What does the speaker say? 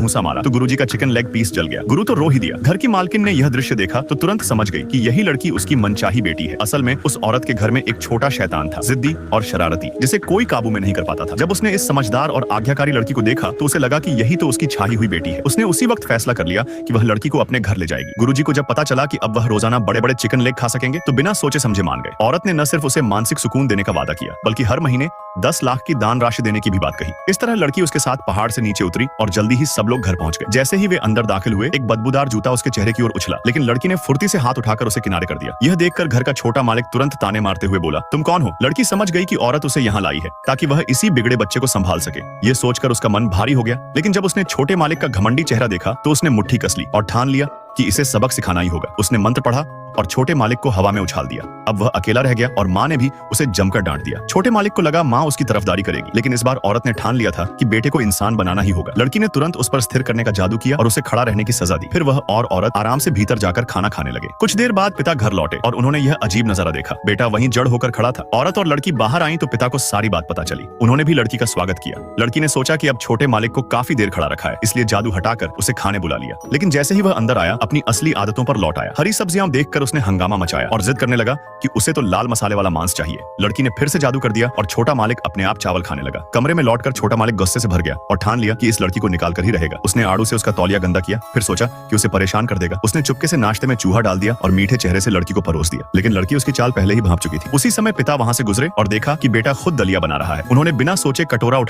घूंसा मारा तो गुरुजी का चिकन लेग पीस जल गया। गुरु तो रो ही दिया। घर की मालकिन ने यह दृश्य देखा तो तुरंत समझ गई कि यही लड़की उसकी मनचाही बेटी है। असल में उस औरत के घर में एक छोटा शैतान था, जिद्दी और शरारती, जिसे कोई काबू में नहीं कर पाता था। जब उसने इस समझदार और आज्ञाकारी लड़की को देखा तो उसे लगा कि यही तो उसकी छाई हुई बेटी है। उसने उसी वक्त फैसला कर लिया कि वह लड़की को अपने घर ले जाएगी। गुरुजी को जब पता चला कि अब वह रोजाना बड़े बड़े चिकन लेग खा सकेंगे तो बिना सोचे समझे मान गए। औरत ने न सिर्फ उसे मानसिक सुकून देने का वादा किया बल्कि हर महीने 10 लाख की दान राशि देने की भी बात कही। इस तरह लड़की उसके साथ पहाड़ से नीचे उतरी और जल्दी ही सब लोग घर पहुंच गए। जैसे ही वे अंदर दाखिल हुए एक बदबूदार जूता उसके चेहरे की ओर उछला, लेकिन लड़की ने फुर्ती से हाथ उठाकर उसे किनारे कर दिया। यह देखकर घर का छोटा मालिक तुरंत ताने मारते हुए बोला, तुम कौन हो? लड़की समझ गई कि औरत उसे यहाँ लाई है ताकि वह इसी बिगड़े बच्चे को संभाल सके। यह सोचकर उसका मन भारी हो गया, लेकिन जब उसने छोटे मालिक का घमंडी चेहरा देखा तो उसने मुट्ठी कस ली और ठान लिया कि इसे सबक सिखाना ही होगा। उसने मंत्र पढ़ा और छोटे मालिक को हवा में उछाल दिया। अब वह अकेला रह गया और माँ ने भी उसे जमकर डांट दिया। छोटे मालिक को लगा माँ उसकी तरफदारी करेगी, लेकिन इस बार औरत ने ठान लिया था कि बेटे को इंसान बनाना ही होगा। लड़की ने तुरंत उस पर स्थिर करने का जादू किया और उसे खड़ा रहने की सजा दी। फिर वह और औरत आराम से भीतर जाकर खाना खाने लगे। कुछ देर बाद पिता घर लौटे और उन्होंने यह अजीब नजारा देखा। बेटा वहीं जड़ होकर खड़ा था। औरत और लड़की बाहर आई तो पिता को सारी बात पता चली। उन्होंने भी लड़की का स्वागत किया। लड़की ने सोचा कि अब छोटे मालिक को काफी देर खड़ा रखा है, इसलिए जादू हटाकर उसे खाने बुला लिया। लेकिन जैसे ही वह अंदर आया अपनी असली आदतों पर लौट आया। हरी सब्जियां देखकर उसने हंगामा मचाया और जिद करने लगा कि उसे तो लाल मसाले वाला मांस चाहिए। लड़की ने फिर से जादू कर दिया और छोटा मालिक अपने आप चावल खाने लगा। कमरे में लौटकर छोटा मालिक गुस्से से भर गया और ठान लिया कि इस लड़की को निकाल कर ही रहेगा। उसने आड़ू से उसका तौलिया गंदा किया, फिर सोचा कि उसे परेशान कर देगा। उसने चुपके से नाश्ते में चूहा डाल दिया और मीठे चेहरे से लड़की को परोस दिया, लेकिन लड़की उसकी चाल पहले ही भांप चुकी थी। उसी समय पिता वहां से गुजरे और देखा कि बेटा खुद दलिया बना रहा है। उन्होंने बिना सोचे कटोरा उठा